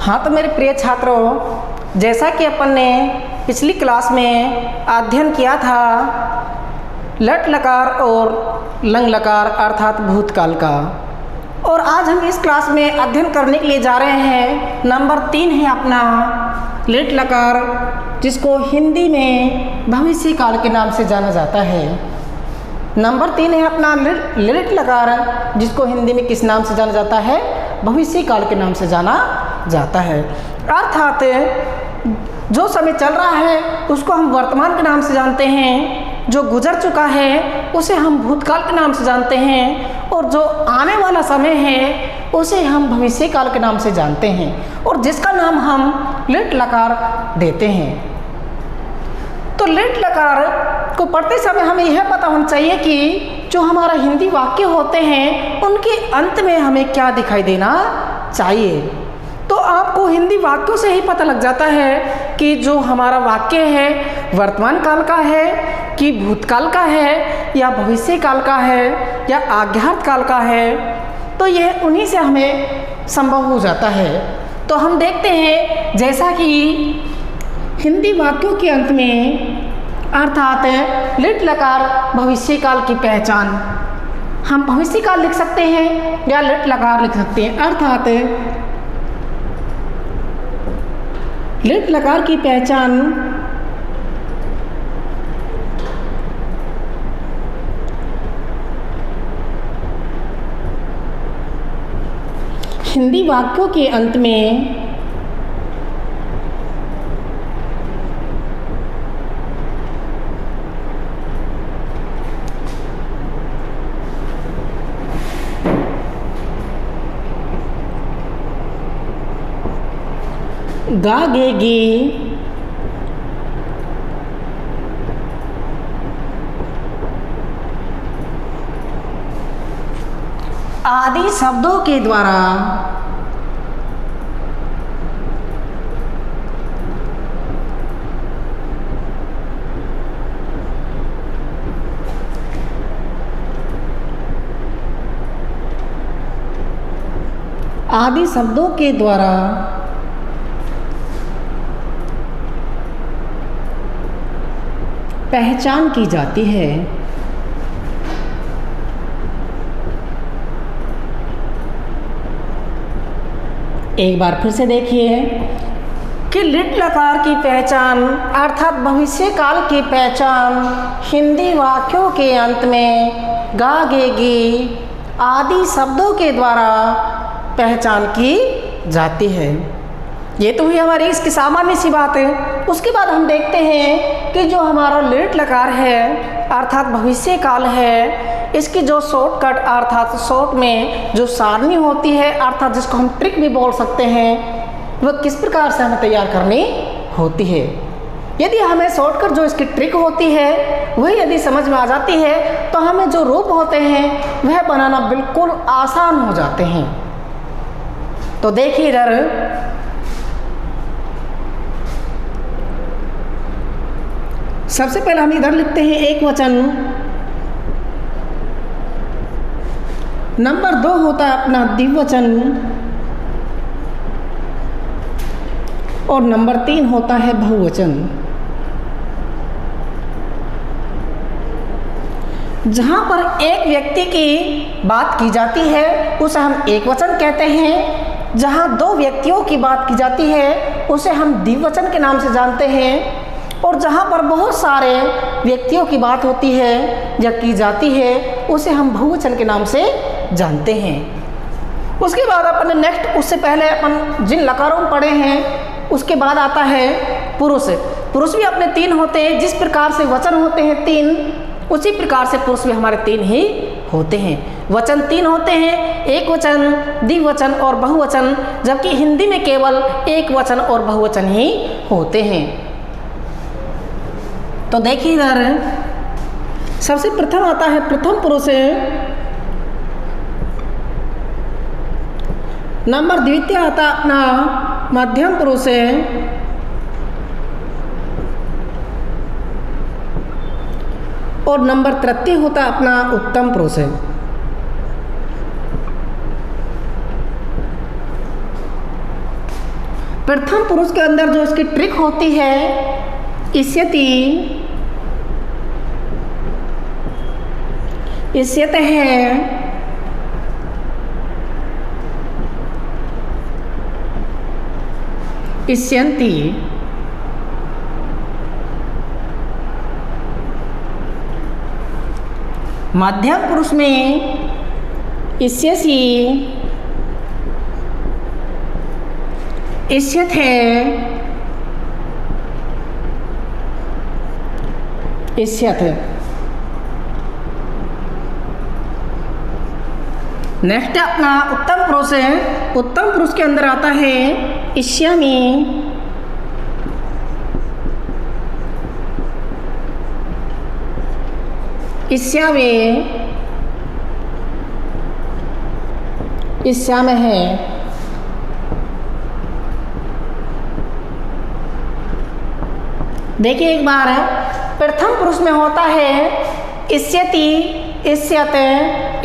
हाँ तो मेरे प्रिय छात्रों, जैसा कि अपन ने पिछली क्लास में अध्ययन किया था लट लकार और लंग लकार अर्थात भूतकाल का, और आज हम इस क्लास में अध्ययन करने के लिए जा रहे हैं। नंबर 3 है अपना लिट लकार, जिसको हिंदी में भविष्य काल के नाम से जाना जाता है। नंबर 3 है अपना लिट लकार, जिसको हिंदी में किस नाम से जाना जाता है? भविष्य काल के नाम से जाना जाता है। अर्थात जो समय चल रहा है उसको हम वर्तमान के नाम से जानते हैं, जो गुजर चुका है उसे हम भूतकाल के नाम से जानते हैं, और जो आने वाला समय है उसे हम भविष्य काल के नाम से जानते हैं, और जिसका नाम हम लिट लकार देते हैं। तो लिट लकार को पढ़ते समय हमें यह पता होना चाहिए कि जो हमारा हिंदी वाक्य होते हैं उनके अंत में हमें क्या दिखाई देना चाहिए। तो आपको हिंदी वाक्यों से ही पता लग जाता है कि जो हमारा वाक्य है वर्तमान काल का है कि भूतकाल का है या भविष्य काल का है या आज्ञार्थ काल का है। तो यह उन्हीं से हमें संभव हो जाता है। तो हम देखते हैं जैसा कि हिंदी वाक्यों के अंत में अर्थात लिट लकार भविष्य काल की पहचान, हम भविष्य काल लिख सकते हैं या लिट लकार लिख सकते हैं। अर्थात लिट लकार की पहचान हिंदी वाक्यों के अंत में गागेगी, आदि शब्दों के द्वारा आदि शब्दों के द्वारा पहचान की जाती है। एक बार फिर से देखिए कि लिट लकार की पहचान अर्थात भविष्य काल की पहचान हिंदी वाक्यों के अंत में गा गेगी आदि शब्दों के द्वारा पहचान की जाती है। ये तो हुई हमारी इसकी सामान्य सी बात है। उसके बाद हम देखते हैं कि जो हमारा लिट लकार है अर्थात भविष्य काल है, इसकी जो शॉर्टकट अर्थात शॉर्ट में जो सारणी होती है अर्थात जिसको हम ट्रिक भी बोल सकते हैं, वह किस प्रकार से हमें तैयार करनी होती है। यदि हमें शॉर्टकट जो इसकी ट्रिक होती है वही यदि समझ में आ जाती है तो हमें जो रूप होते हैं वह बनाना बिल्कुल आसान हो जाते हैं। तो देखिए इधर सबसे पहले हम इधर लिखते हैं एक वचन। नंबर 2 होता है अपना द्विवचन, और नंबर 3 होता है बहुवचन। जहाँ पर एक व्यक्ति की बात की जाती है उसे हम एक वचन कहते हैं, जहाँ 2 व्यक्तियों की बात की जाती है उसे हम द्विवचन के नाम से जानते हैं, और जहाँ पर बहुत सारे व्यक्तियों की बात होती है या की जाती है उसे हम बहुवचन के नाम से जानते हैं। उसके बाद अपन नेक्स्ट, उससे पहले अपन जिन लकारों में पढ़े हैं उसके बाद आता है पुरुष। पुरुष भी अपने 3 होते हैं। जिस प्रकार से वचन होते हैं 3, उसी प्रकार से पुरुष भी हमारे 3 ही होते हैं। वचन 3 होते हैं, एक वचन, द्विवचन और बहुवचन, जबकि हिंदी में केवल एक वचन और बहुवचन ही होते हैं। तो देखिए इधर सबसे प्रथम आता है प्रथम पुरुष, नंबर द्वितीय आता अपना मध्यम पुरुष, और नंबर तृतीय होता अपना उत्तम पुरुष। प्रथम पुरुष के अंदर जो इसकी ट्रिक होती है, इष्यति, इष्यत है, इष्यन्ति। मध्यम पुरुष में इष्यसि, इष्यत है, इष्यत है। नेक्स्ट अपना उत्तम पुरुष है। उत्तम पुरुष के अंदर आता है इष्यामि, इष्यावे, इष्याम है। देखिए एक बार प्रथम पुरुष में होता है इष्यति, इष्यते,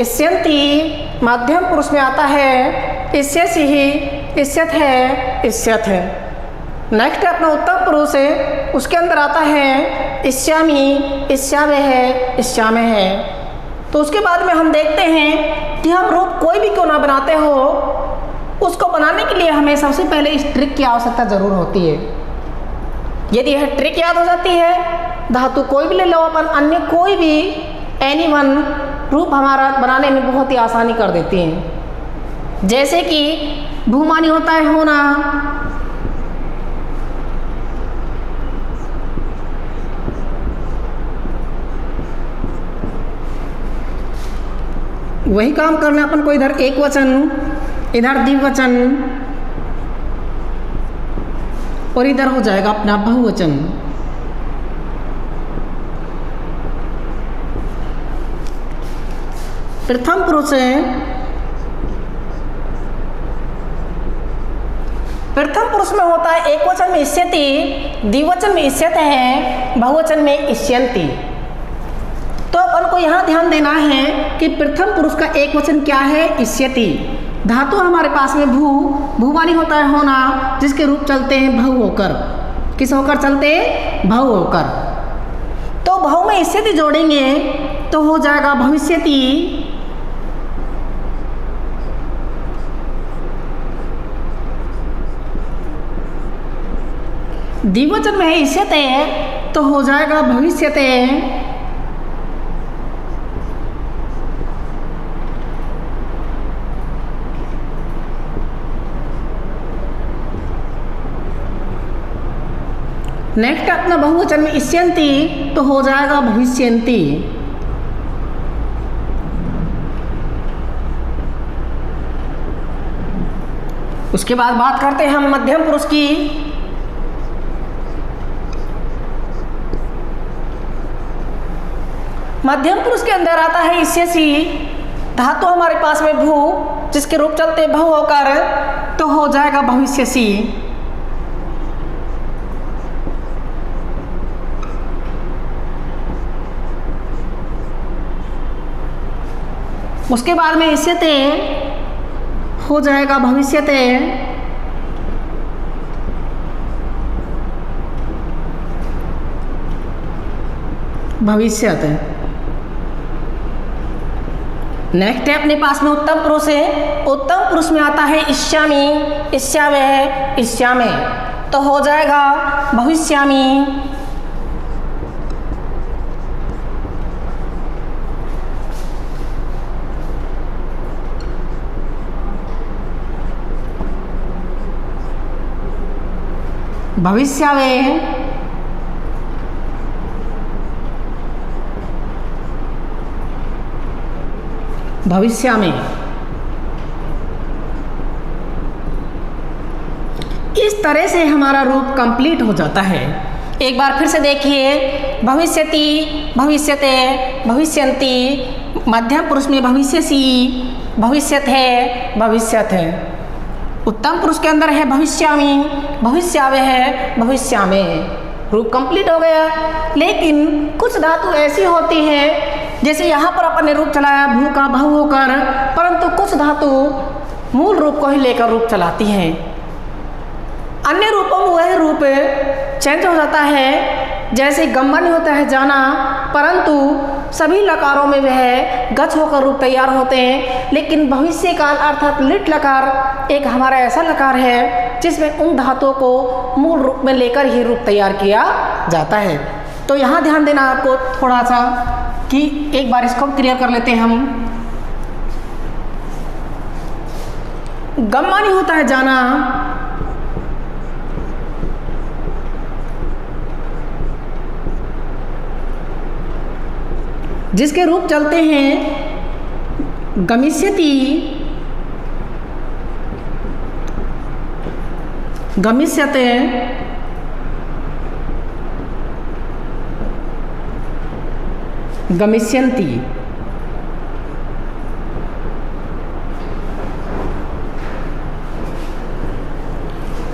इष्यन्ति। मध्यम पुरुष में आता है इष्यसि, इष्यत है, इष्यत है। नेक्स्ट अपना उत्तम पुरुष है, उसके अंदर आता है इष्यामि, इष्यावे है, इष्यामे है। तो उसके बाद में हम देखते हैं कि हम रूप कोई भी क्यों ना बनाते हो, उसको बनाने के लिए हमें सबसे पहले इस ट्रिक की आवश्यकता जरूर होती है। यदि यह ट्रिक याद हो जाती है, धातु कोई भी ले लो अपन, अन्य कोई भी एनी वन रूप हमारा बनाने में बहुत ही आसानी कर देती हैं। जैसे कि भूमानी होता है होना, वही काम करना अपन को, इधर एक वचन, इधर द्विवचन और इधर हो जाएगा अपना बहुवचन। प्रथम पुरुष है, प्रथम पुरुष में होता है एक वचन में इष्यति, द्विवचन में इष्यत है, बहुवचन में इष्यन्ति। तो अपन को यहाँ ध्यान देना है कि प्रथम पुरुष का एक वचन क्या है, इष्यति। धातु हमारे पास में भू, भूवानी होता है होना, जिसके रूप चलते हैं भव होकर। किस होकर चलते हैं? भव होकर। तो भव में इष्यति जोड़ेंगे तो हो जाएगा भविष्यति। द्विवचन में है इष्यते तो हो जाएगा भविष्यते। नेक्स्ट अपना बहुवचन में इष्यन्ति तो हो जाएगा भविष्यन्ति। उसके बाद बात करते हैं हम मध्यम पुरुष की। मध्यम पुरुष के अंदर आता है इष्यसि, धातु हमारे पास में भू, जिसके रूप चलते भव होकर तो हो जाएगा भविष्यसि। उसके बाद में इष्यते हो जाएगा भविष्यते। भविष्यत। नेक्स्ट है अपने पास में उत्तम पुरुष है। उत्तम पुरुष में आता है इष्यामि, इष्यावे, इष्यामे तो हो जाएगा भविष्यामि। भविष्यावे। भविष्य में। इस तरह से हमारा रूप कंप्लीट हो जाता है। एक बार फिर से देखिए, भविष्यति, भविष्यते, भविष्यन्ति। मध्यम पुरुष में भविष्यसि, भविष्यत है, भविष्यत है। उत्तम पुरुष के अंदर है भविष्यामि, भविष्यावे है, भविष्यामे। रूप कंप्लीट हो गया। लेकिन कुछ धातु ऐसी होती है, जैसे यहाँ पर अपन ने रूप चलाया भू का भव होकर, परंतु कुछ धातु मूल रूप को ही लेकर रूप चलाती हैं। अन्य रूपों में वह रूप चेंज हो जाता है, जैसे गम्मा नहीं होता है जाना, परंतु सभी लकारों में वह गच होकर रूप तैयार होते हैं। लेकिन भविष्य काल अर्थात लिट लकार एक हमारा ऐसा लकार है जिसमें उन धातुओं को मूल रूप में लेकर ही रूप तैयार किया जाता है। तो यहाँ ध्यान देना आपको थोड़ा सा कि एक बार इसको क्लियर कर लेते हैं हम। गम्मा नहीं होता है जाना, जिसके रूप चलते हैं गमिष्यति, गमिष्यते, गमिष्यन्ति।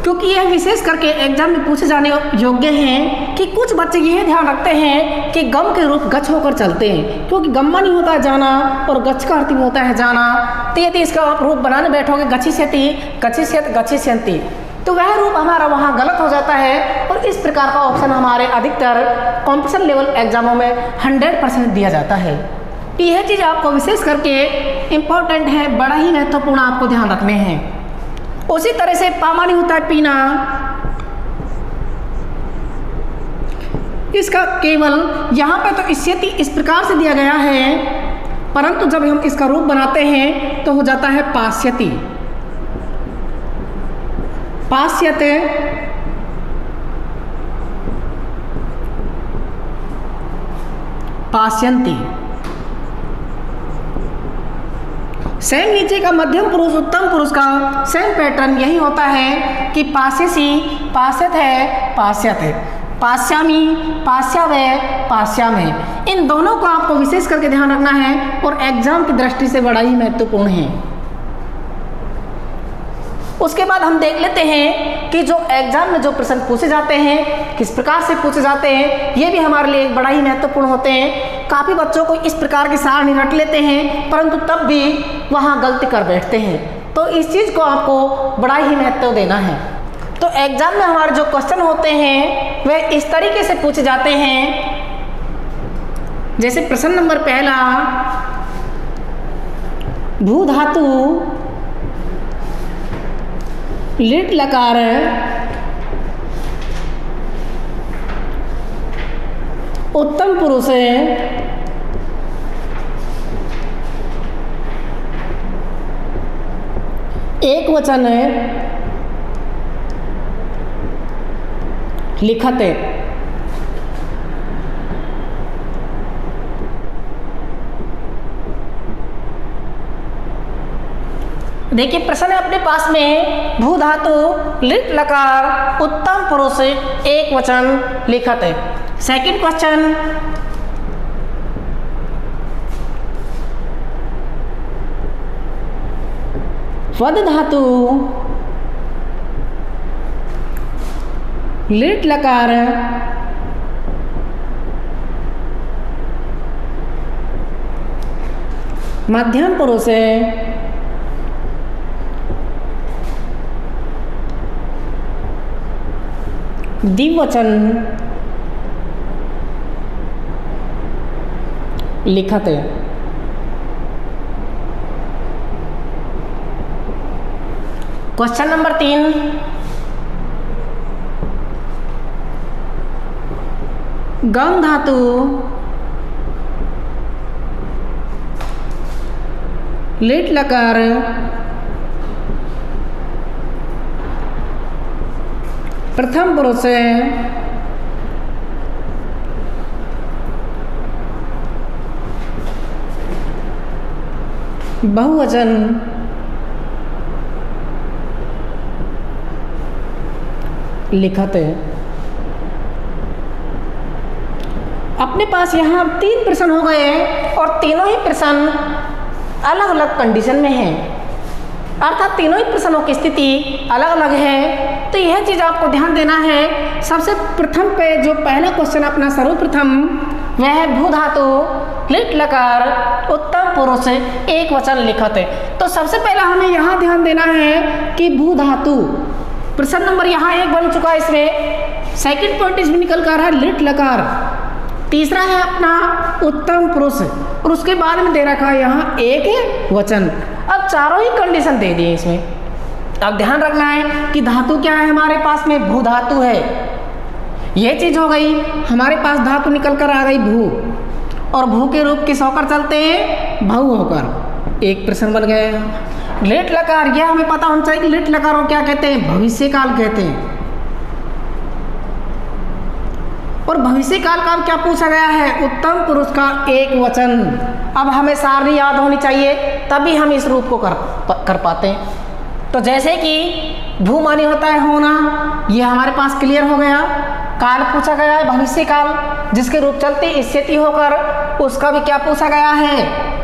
क्योंकि यह विशेष करके एग्जाम में पूछे जाने योग्य हैं कि कुछ बच्चे यह ध्यान रखते हैं कि गम के रूप गच होकर चलते हैं, क्योंकि गम्मा नहीं होता है जाना और गच का अर्थ होता है जाना, तो यदि इसका आप रूप बनाने बैठोगे गच्छिष्यति, गच्छिष्यत, गच्छिष्यन्ति, तो वह रूप हमारा वहाँ गलत हो जाता है। और इस प्रकार का ऑप्शन हमारे अधिकतर कॉम्पिटिशन लेवल एग्जामों में 100% दिया जाता है। यह चीज़ आपको विशेष करके इम्पोर्टेंट है, बड़ा ही महत्वपूर्ण आपको ध्यान रखने हैं। उसी तरह से पामा नहीं होता है पीना, इसका केवल यहाँ पे तो इस्यति इस प्रकार से दिया गया है, परंतु जब हम इसका रूप बनाते हैं तो हो जाता है पास्यति, पास्यते, पास्यन्ति। सेम नीचे का मध्यम पुरुष उत्तम पुरुष का सेम पैटर्न यही होता है कि पास्यसि, पास्यत है, पास्यत है, पास्यामी, पास्यावय, पास्यामे। इन दोनों को आपको विशेष करके ध्यान रखना है और एग्जाम की दृष्टि से बड़ा ही महत्वपूर्ण है। उसके बाद हम देख लेते हैं कि जो एग्जाम में जो प्रश्न पूछे जाते हैं किस प्रकार से पूछे जाते हैं, ये भी हमारे लिए बड़ा ही महत्वपूर्ण होते हैं। काफ़ी बच्चों को इस प्रकार की सारणी रट लेते हैं, परंतु तब भी वहाँ गलती कर बैठते हैं। तो इस चीज़ को आपको बड़ा ही महत्व देना है। तो एग्जाम में हमारे जो क्वेश्चन होते हैं वह इस तरीके से पूछे जाते हैं। जैसे प्रश्न नंबर पहला, भू धातु लिट लकार उत्तम पुरुष एक वचन लिखत है। देखिए प्रश्न है अपने पास में, भू धातु लिट लकार उत्तम पुरुष एक वचन लिखत है। सेकंड क्वेश्चन, वद धातु लिट लकार मध्यम पुरुष द्विवचन लिखत है। क्वेश्चन नंबर 3, गम धातु लिट लकार प्रथम पुरुष बहुवचन लिखत है। अपने पास यहाँ 3 प्रश्न हो गए और तीनों ही प्रश्न अलग अलग कंडीशन में हैं, अर्थात तीनों ही प्रश्नों की स्थिति अलग अलग है। तो यह चीज़ आपको ध्यान देना है। सबसे प्रथम पे जो पहला क्वेश्चन अपना सर्वप्रथम वह है भू धातु लिट लकार उत्तम पुरुष एक वचन लिखत है। तो सबसे पहला हमें यहाँ ध्यान देना है कि भू धातु प्रश्न नंबर यहाँ 1 बन चुका है। इसमें सेकंड पॉइंट इसमें निकल कर रहा है लिट लकार। तीसरा है अपना उत्तम पुरुष और उसके बाद में दे रखा है यहाँ एक वचन। अब चारों ही कंडीशन दे दिए इसमें। अब ध्यान रखना है कि धातु क्या है हमारे पास में, भू धातु है। यह चीज हो गई, हमारे पास धातु निकल कर आ गई भू, और भू के रूप किस होकर चलते हैं, भऊ होकर। एक प्रश्न बन गया। लेट लकार, यह हमें पता होना चाहिए कि लेट लकार को क्या कहते हैं, भविष्य काल कहते हैं। और भविष्य काल का क्या पूछा गया है, उत्तम पुरुष का एक वचन। अब हमें सारणी याद होनी चाहिए, तभी हम इस रूप को कर पाते हैं। तो जैसे कि भू माने होता है होना, यह हमारे पास क्लियर हो गया। काल पूछा गया है भविष्य काल, जिसके रूप चलते स्थिति होकर, उसका भी क्या पूछा गया है,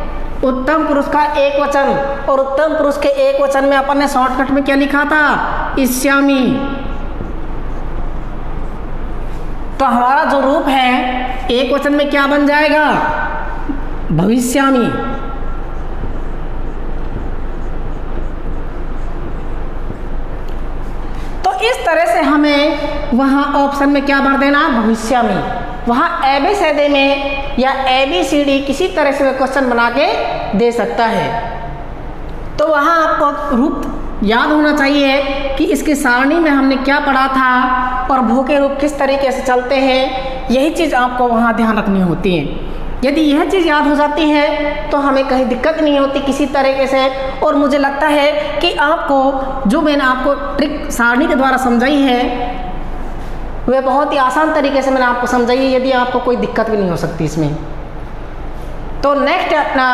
उत्तम पुरुष का एक वचन। और उत्तम पुरुष के एक वचन में अपन ने शॉर्टकट में क्या लिखा था, इष्यामि। तो हमारा जो रूप है एक वचन में क्या बन जाएगा, भविष्यामि। तो इस तरह से हमें वहाँ ऑप्शन में क्या भर देना, भविष्यामि। वहाँ ABCD में या ABCD किसी तरह से क्वेश्चन बना के दे सकता है। तो वहाँ आपको रूप याद होना चाहिए कि इसकी सारणी में हमने क्या पढ़ा था और भू के रूप किस तरीके से चलते हैं, यही चीज़ आपको वहाँ ध्यान रखनी होती है। यदि यह चीज़ याद हो जाती है तो हमें कहीं दिक्कत नहीं होती किसी तरीके से। और मुझे लगता है कि आपको जो मैंने आपको ट्रिक सारणी के द्वारा समझाई है वह बहुत ही आसान तरीके से मैंने आपको समझाई है, यदि आपको कोई दिक्कत भी नहीं हो सकती इसमें। तो नेक्स्ट अपना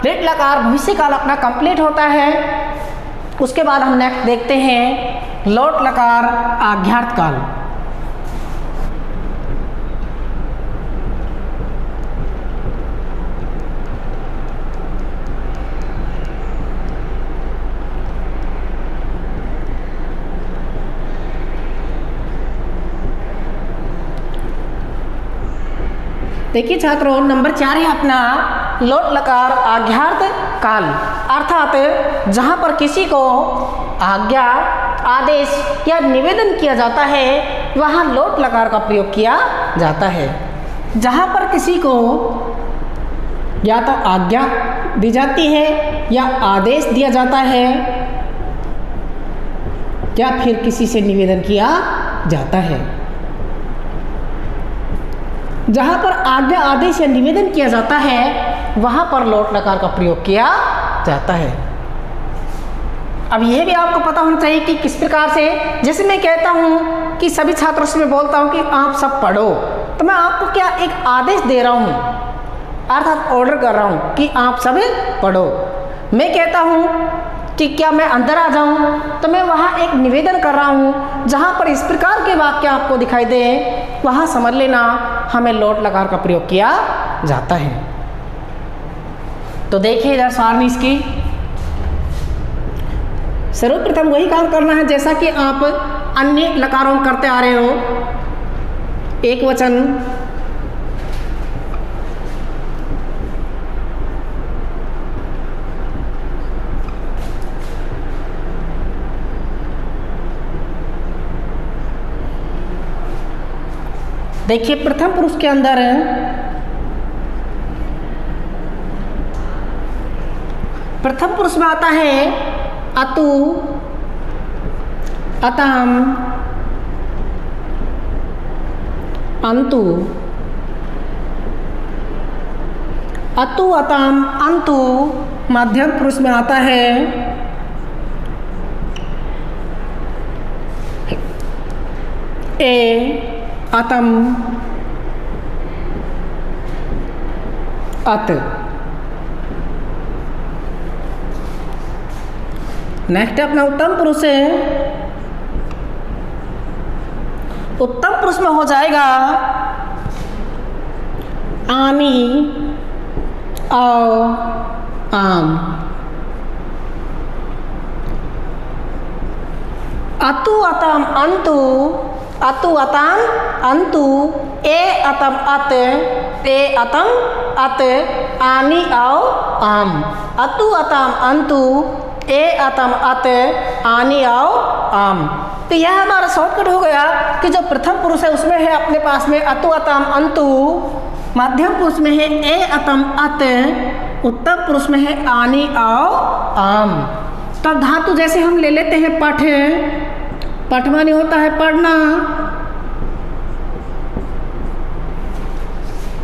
लेट लकार भविष्य काल अपना कंप्लीट होता है। उसके बाद हम नेक्स्ट देखते हैं लोट लकार आज्ञार्थ काल। देखिए छात्रों, नंबर 4 है अपना लोट लकार आज्ञार्थ काल, अर्थात जहाँ पर किसी को आज्ञा, आदेश या निवेदन किया जाता है वहाँ लोट लकार का प्रयोग किया जाता है। जहाँ पर किसी को या तो आज्ञा दी जाती है या आदेश दिया जाता है या फिर किसी से निवेदन किया जाता है, जहाँ पर आज्ञा, आदेश या निवेदन किया जाता है वहाँ पर लोट लकार का प्रयोग किया जाता है। अब यह भी आपको पता होना चाहिए कि किस प्रकार से, जैसे मैं कहता हूँ कि सभी छात्रों से मैं बोलता हूँ कि आप सब पढ़ो, तो मैं आपको क्या एक आदेश दे रहा हूँ, अर्थात ऑर्डर कर रहा हूँ कि आप सब पढ़ो। मैं कहता हूँ कि क्या मैं अंदर आ जाऊँ, तो मैं वहाँ एक निवेदन कर रहा हूँ। जहाँ पर इस प्रकार के वाक्य आपको दिखाई दे वहाँ समझ लेना हमें लोट लकार का प्रयोग किया जाता है। तो देखिए इधर सारणी इसकी, सर्वप्रथम वही काम करना है जैसा कि आप अन्य लकारों में करते आ रहे हो। एक वचन, देखिए प्रथम पुरुष के अंदर प्रथम पुरुष में आता है अतु, अतम, अंतु। अतु, अतम, अंतु। मध्यम पुरुष में आता है ए, अतम, अत। नेक्स्ट अपना उत्तम पुरुष है। उत्तम पुरुष में हो जाएगा आमी, औ, आम। अतु, अतम, अंतु। अतु, अतम, अंतु। ए, अतम, अत। ए, अतम, अत। आनी, औ, आम। अतु, अतम, अंतु। ए, अतम, अत। आनी, औ, आम। तो यह हमारा शॉर्टकट हो गया कि जो प्रथम पुरुष है उसमें है अपने पास में अतु अतम अंतु, मध्यम पुरुष में है ए अतम अत, उत्तम पुरुष में है आनी आओ आम। तब धातु जैसे हम ले लेते हैं पठ, पठ माने होता है पढ़ना।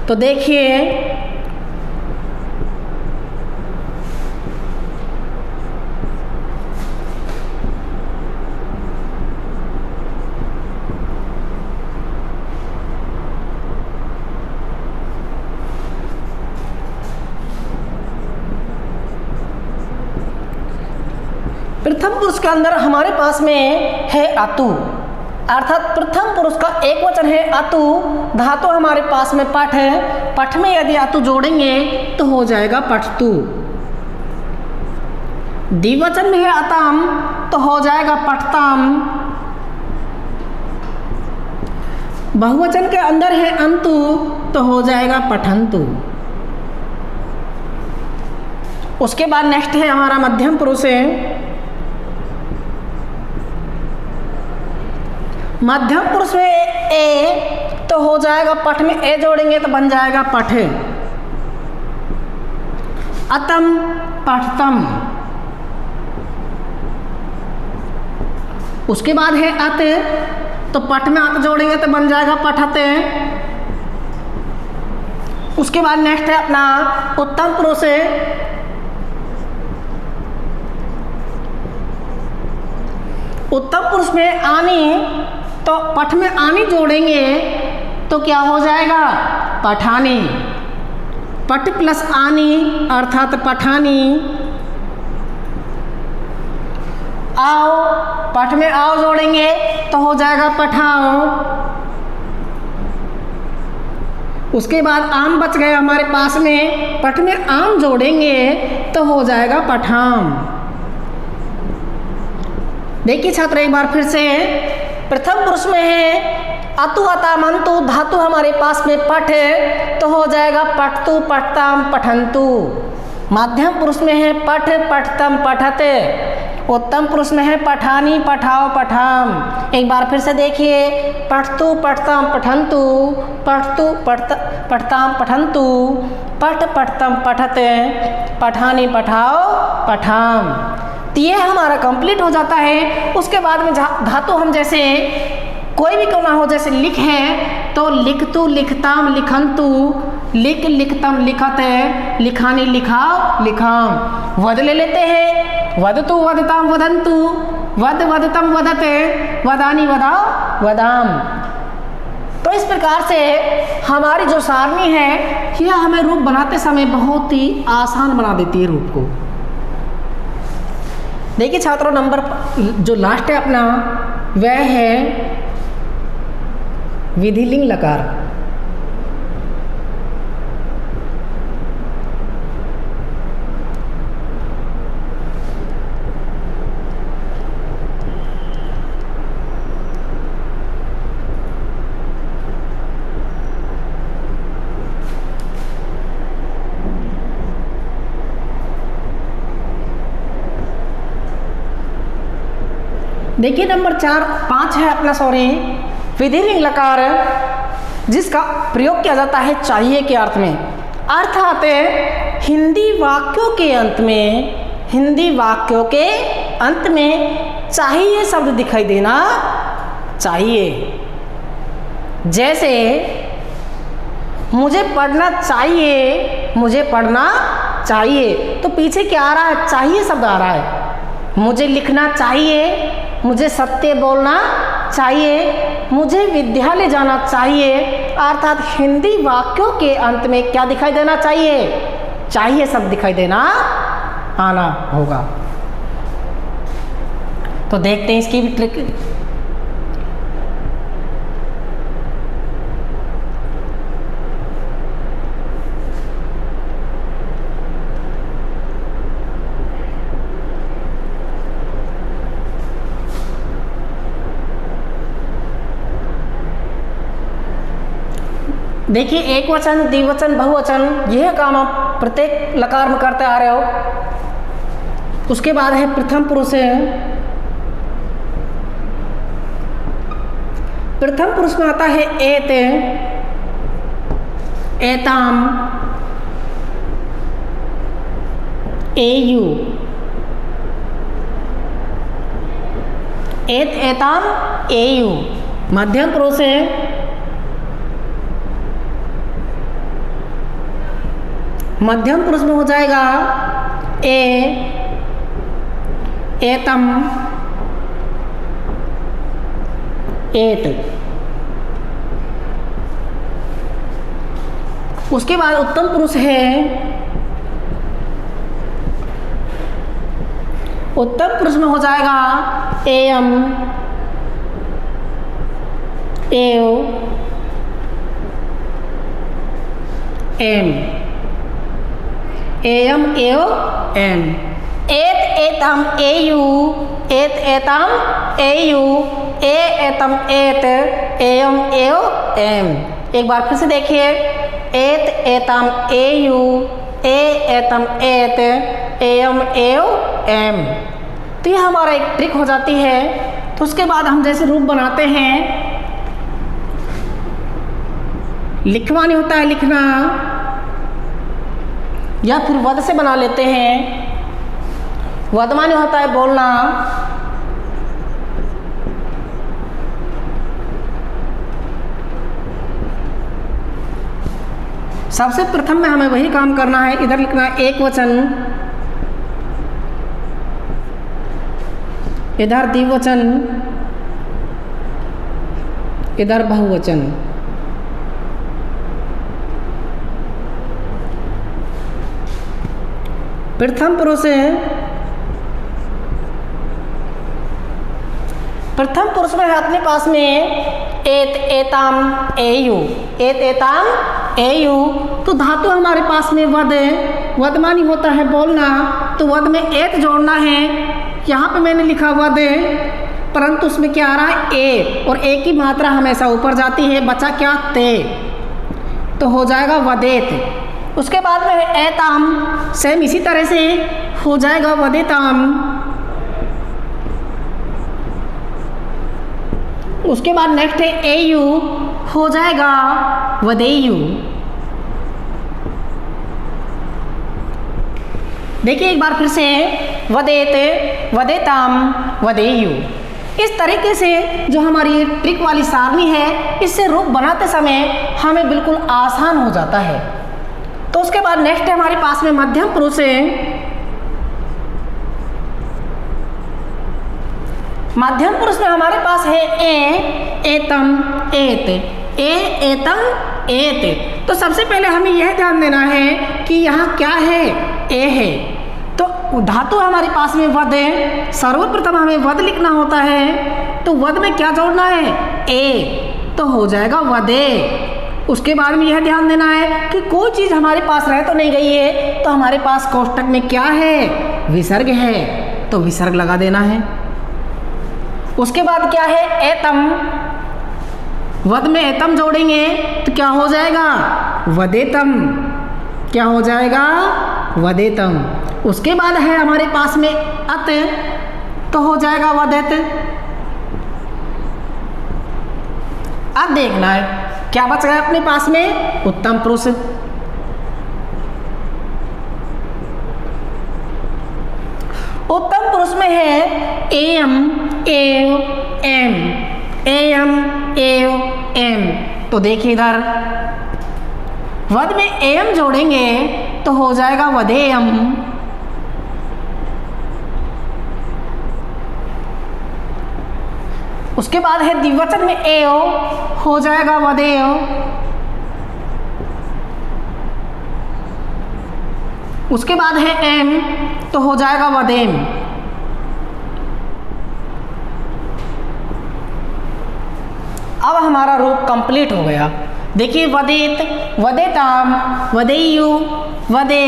तो देखिए प्रथम पुरुष के अंदर हमारे पास में है अतु, अर्थात प्रथम पुरुष का एक वचन है अतु, धातु हमारे पास में पठ है। पठ में यदि अतु जोड़ेंगे तो हो जाएगा पठतु। द्विवचन में है अतम तो हो जाएगा पठतम। बहुवचन के अंदर है अंतु तो हो जाएगा पठंतु। उसके बाद नेक्स्ट है हमारा मध्यम पुरुष है। मध्यम पुरुष में ए तो हो जाएगा पठ में ए जोड़ेंगे तो बन जाएगा पठ। अतम पठतम। उसके बाद है अत तो पठ में अत जोड़ेंगे तो बन जाएगा पठते। उसके बाद नेक्स्ट है अपना उत्तम पुरुष है। उत्तम पुरुष में आनी तो पठ में आनी जोड़ेंगे तो क्या हो जाएगा पठानी। पठ प्लस आनी अर्थात पठानी। आओ पठ में आओ जोड़ेंगे तो हो जाएगा पठाओ। उसके बाद आम बच गए हमारे पास में, पठ में आम जोड़ेंगे तो हो जाएगा पठाम। देखिए छात्र एक बार फिर से, प्रथम पुरुष में है अतु अतम अंतु, धातु हमारे पास में पठ है तो हो जाएगा पठतु पठताम पठंतु। मध्यम पुरुष में है पठ पठतम पठते। उत्तम पुरुष में है पठानी पठाओ पठाम। एक बार फिर से देखिए, पठतु पठताम पठंतु, पठतु पठताम पठंतु, पठ पठतम पठते, पठानी पठाओ पठाम। तो ये हमारा कंप्लीट हो जाता है। उसके बाद में धातु हम जैसे कोई भी क्यों ना हो, जैसे लिख है तो लिखतु लिखताम लिखंतु, लिख लिखतम लिखते, लिखानी लिखाओ लिखाम। वद ले लेते हैं, वदतु वदताम वदंतु, वद वदतम वदते, वदानी वदाओ वदाम। तो इस प्रकार से हमारी जो सारणी है यह हमें रूप बनाते समय बहुत ही आसान बना देती है रूप को। देखिए छात्रों, नंबर जो लास्ट है अपना वह है विधिलिंग लकार। देखिए नंबर 5 है अपना विधिलिंग लकार, जिसका प्रयोग किया जाता है चाहिए के अर्थ में। अर्थ आते हिंदी वाक्यों के अंत में, हिंदी वाक्यों के अंत में चाहिए शब्द दिखाई देना चाहिए। जैसे मुझे पढ़ना चाहिए, मुझे पढ़ना चाहिए, तो पीछे क्या आ रहा है, चाहिए शब्द आ रहा है। मुझे लिखना चाहिए, मुझे सत्य बोलना चाहिए, मुझे विद्यालय जाना चाहिए, अर्थात हिंदी वाक्यों के अंत में क्या दिखाई देना चाहिए, चाहिए शब्द दिखाई देना आना होगा। तो देखते हैं इसकी भी ट्रिक। देखिए एक वचन, द्विवचन, बहुवचन, यह काम आप प्रत्येक लकार में करते आ रहे हो। उसके बाद है प्रथम पुरुष है, प्रथम पुरुष में आता है एत, एताम, एयु, एत एताम एयु। मध्यम पुरुष है मध्यम पुरुष में हो जाएगा ए, एतम, एट। उसके बाद उत्तम पुरुष है, उत्तम पुरुष में हो जाएगा एयम, एव, एम, एयम, एव, एम। एत एतम एयु, एत एतम एयु, ए एतम एत, एयम, एव, एम। एक बार फिर से देखिए, एत एतम एयु, ए एतम एत, एयम, एव, एम। तो ये हमारा एक ट्रिक हो जाती है। तो उसके बाद हम जैसे रूप बनाते हैं, लिखवानी होता है लिखना, या फिर वध से बना लेते हैं। वधमानी होता है बोलना, सबसे प्रथम में हमें वही काम करना है। इधर लिखना है एक वचन, इधर द्विवचन, इधर बहुवचन। प्रथम पुरुष है, प्रथम पुरुष में है अपने पास में एत एताम एयु, एत एताम एयु। तो धातु हमारे पास में वद, वदमानी होता है बोलना, तो वद में एत जोड़ना है। यहाँ पे मैंने लिखा वद, परंतु उसमें क्या आ रहा है ए, और ए की मात्रा हमेशा ऊपर जाती है, बचा क्या ते, तो हो जाएगा वदेत। उसके बाद में है एताम, सेम इसी तरह से हो जाएगा वदेताम। उसके बाद नेक्स्ट है एयु, हो जाएगा वदेयु। देखिए एक बार फिर से, वदेत, वदेताम, वदेयु। इस तरीके से जो हमारी ट्रिक वाली सारणी है, इससे रूप बनाते समय हमें बिल्कुल आसान हो जाता है। तो उसके बाद नेक्स्ट है हमारे पास में मध्यम पुरुष है। मध्यम पुरुष में हमारे पास है ए एतम एत, ए एतम एत। तो सबसे पहले हमें यह ध्यान देना है कि यहाँ क्या है, ए है। तो धातु हमारे पास में वद है, सर्वप्रथम हमें वद लिखना होता है। तो वद में क्या जोड़ना है, ए, तो हो जाएगा वदे। उसके बाद में यह ध्यान देना है कि कोई चीज़ हमारे पास रह तो नहीं गई है, तो हमारे पास कोष्टक में क्या है, विसर्ग है, तो विसर्ग लगा देना है। उसके बाद क्या है एतम, वद में एतम जोड़ेंगे तो क्या हो जाएगा, वदेतम। क्या हो जाएगा, वदेतम। उसके बाद है हमारे पास में अत, तो हो जाएगा वदेत। अब देखना है क्या बच गया अपने पास में, उत्तम पुरुष। उत्तम पुरुष में है एयम, एव, एम, एयम, एव, एम। तो देखिए इधर वद में एम जोड़ेंगे तो हो जाएगा वदेयम। उसके बाद है द्विवचन में एव, हो जाएगा वदेव। उसके बाद है एम, तो हो जाएगा वदेम। अब हमारा रूप कंप्लीट हो गया। देखिए वदेत, वदेताम, वदेयु, वदे,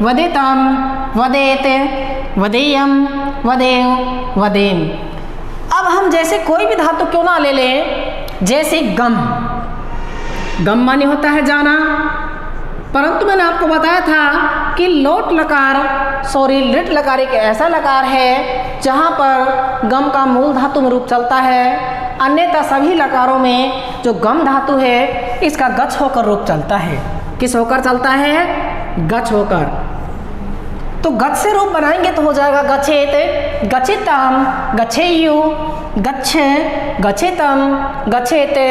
वदेताम, वदेत, वदेयम, वदेव, वदेम। अब हम जैसे कोई भी धातु क्यों ना ले लें, जैसे गम, गम माने होता है जाना, परंतु मैंने आपको बताया था कि लोट लकार, सॉरी लिट लकार एक ऐसा लकार है जहाँ पर गम का मूल धातु में रूप चलता है। अन्यथा सभी लकारों में जो गम धातु है इसका गच्छ होकर रूप चलता है। किस होकर चलता है? गच्छ होकर। तो गच्छ से रूप बनाएंगे तो हो जाएगा गच्छेत, गच्छितम, गच्छेयु, गच्छ, गच्छितम, गच्छेते,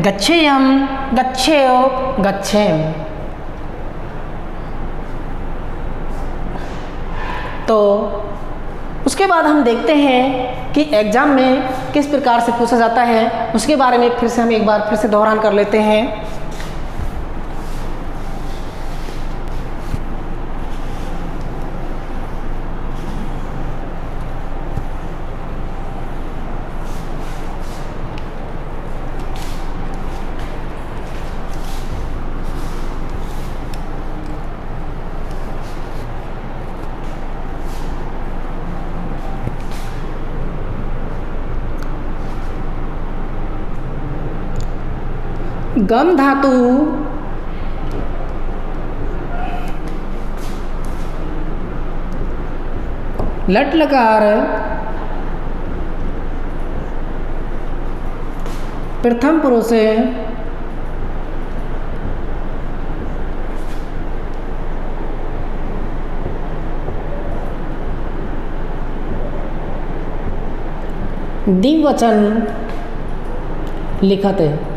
गच्छेयम, गच्छेयो, गच्छेम। तो उसके बाद हम देखते हैं कि एग्ज़ाम में किस प्रकार से पूछा जाता है, उसके बारे में फिर से हम एक बार फिर से दोहरान कर लेते हैं। गम धातु लट लकार प्रथम पुरुष द्विवचन लिखत है।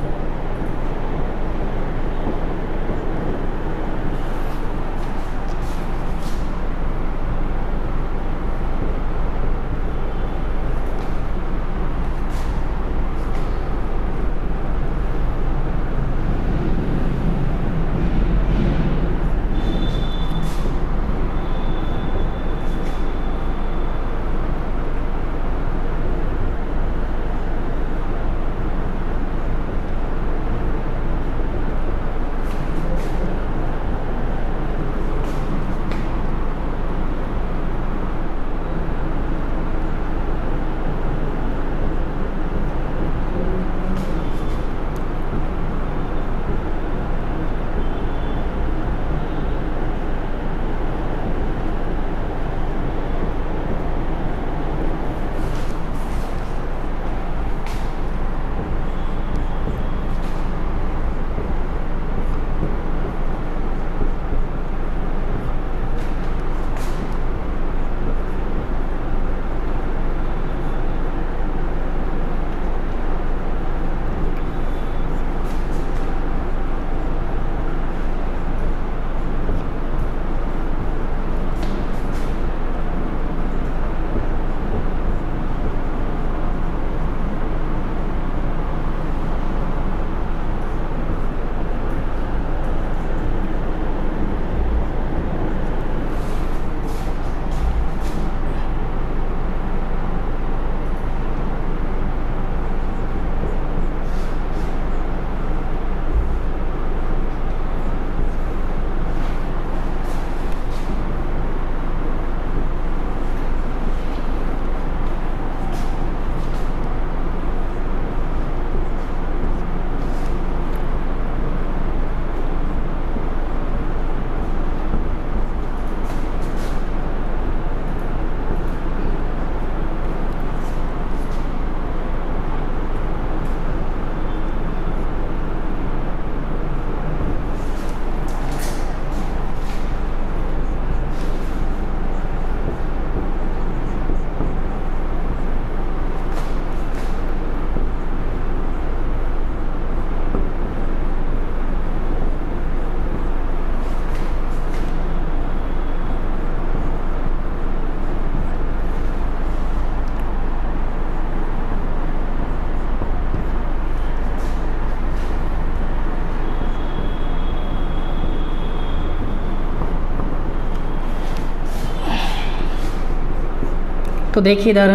तो देखिए इधर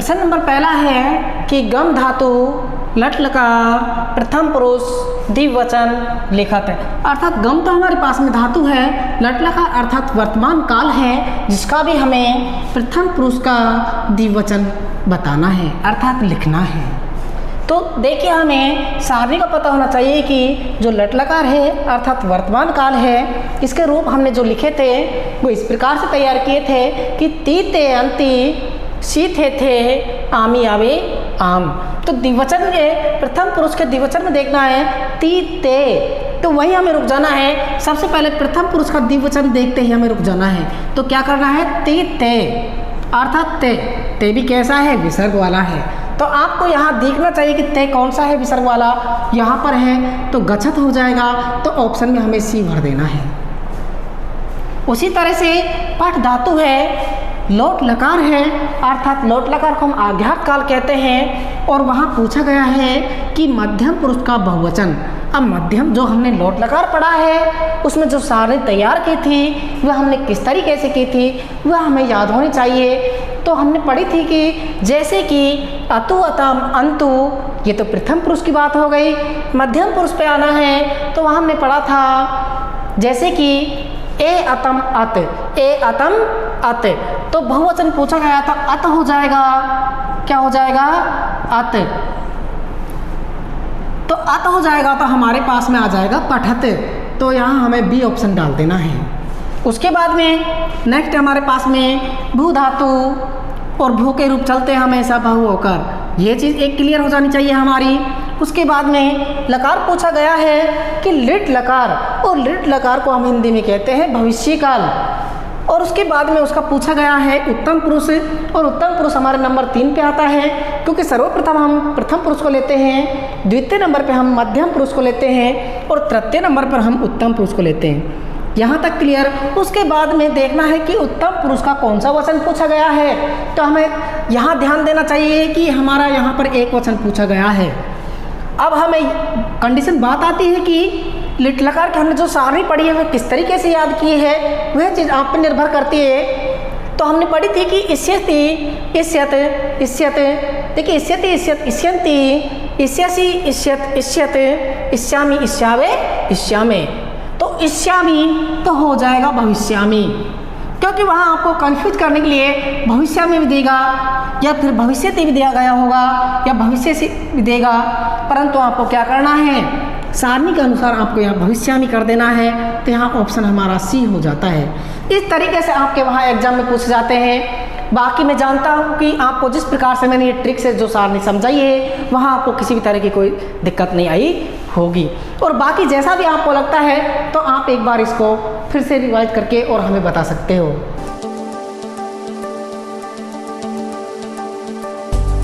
प्रश्न नंबर पहला है कि गम धातु लट लकार प्रथम पुरुष द्विवचन लिखत है। अर्थात गम तो हमारे पास में धातु है, लट लकार अर्थात वर्तमान काल है, जिसका भी हमें प्रथम पुरुष का द्विवचन बताना है अर्थात लिखना है। तो देखिए हमें सारणी का पता होना चाहिए कि जो लट लकार है अर्थात वर्तमान काल है, इसके रूप हमने जो लिखे थे वो इस प्रकार से तैयार किए थे कि ती ते अंति सी थे आमी आवे आम। तो द्विवचन में प्रथम पुरुष के द्विवचन में देखना है ती ते, तो वही हमें रुक जाना है। सबसे पहले प्रथम पुरुष का द्विवचन देखते ही हमें रुक जाना है। तो क्या करना है, ती ते अर्थात ते भी कैसा है, विसर्ग वाला है। तो आपको यहाँ देखना चाहिए कि ते कौन सा है विसर्ग वाला, यहाँ पर है तो गच्छत हो जाएगा। तो ऑप्शन में हमें सी भर देना है। उसी तरह से पठ धातु है, लोट लकार है अर्थात लोट लकार को हम आज्ञात काल कहते हैं। और वहाँ पूछा गया है कि मध्यम पुरुष का बहुवचन। अब मध्यम जो हमने लोट लकार पढ़ा है उसमें जो सारणी तैयार की थी वह हमने किस तरीके से की थी वह हमें याद होनी चाहिए। तो हमने पढ़ी थी कि जैसे कि अतु अतम अंतु, ये तो प्रथम पुरुष की बात हो गई। मध्यम पुरुष पे आना है तो वहाँ हमने पढ़ा था जैसे कि ए अतम अत, ए अतम अत। तो बहुवचन पूछा गया था, अत हो जाएगा, क्या हो जाएगा, अत। तो अत हो जाएगा तो हमारे पास में आ जाएगा पठत। तो यहाँ हमें बी ऑप्शन डाल देना है। उसके बाद में नेक्स्ट हमारे पास में भू धातु और भू के रूप चलते हैं हमेशा बहु होकर, ये चीज़ एक क्लियर हो जानी चाहिए हमारी। उसके बाद में लकार पूछा गया है कि लिट लकार, और लिट लकार को हम हिंदी में कहते हैं भविष्यकाल। और उसके बाद में उसका पूछा गया है उत्तम पुरुष, और उत्तम पुरुष हमारे नंबर 3 पे आता है क्योंकि सर्वप्रथम हम प्रथम पुरुष को लेते हैं, द्वितीय नंबर पे हम मध्यम पुरुष को लेते हैं और तृतीय नंबर पर हम उत्तम पुरुष को लेते हैं। यहाँ तक क्लियर। उसके बाद में देखना है कि उत्तम पुरुष का कौन सा वचन पूछा गया है। तो हमें यहाँ ध्यान देना चाहिए कि हमारा यहाँ पर एक वचन पूछा गया है। अब हमें कंडीशन बात आती है कि लिट लकार के हमने जो सारणी पढ़ी है वह किस तरीके से याद की है, वह चीज़ आप पर निर्भर करती है। तो हमने पढ़ी थी कि इष्यति इष्यत इष्यत, देखिए इष्यति इष्यत इष्यन्ति, इष्यसि इष्यत इष्यत, इष्यामि इष्यावे इष्यामे। तो इष्यामि तो हो जाएगा भविष्यामि, क्योंकि वहाँ आपको कंफ्यूज करने के लिए भविष्यामि भी देगा या फिर भविष्यति भी दिया गया होगा या भविष्य से भी देगा, परंतु आपको क्या करना है, सारणी के अनुसार आपको यहाँ भविष्यामि कर देना है। तो यहाँ ऑप्शन हमारा सी हो जाता है। इस तरीके से आपके वहाँ एग्जाम में पूछे जाते हैं। बाकी मैं जानता हूँ कि आपको जिस प्रकार से मैंने ये ट्रिक से जो सारणी समझाई है वहाँ आपको किसी भी तरह की कोई दिक्कत नहीं आई होगी। और बाकी जैसा भी आपको लगता है तो आप एक बार इसको फिर से रिवाइज करके और हमें बता सकते हो।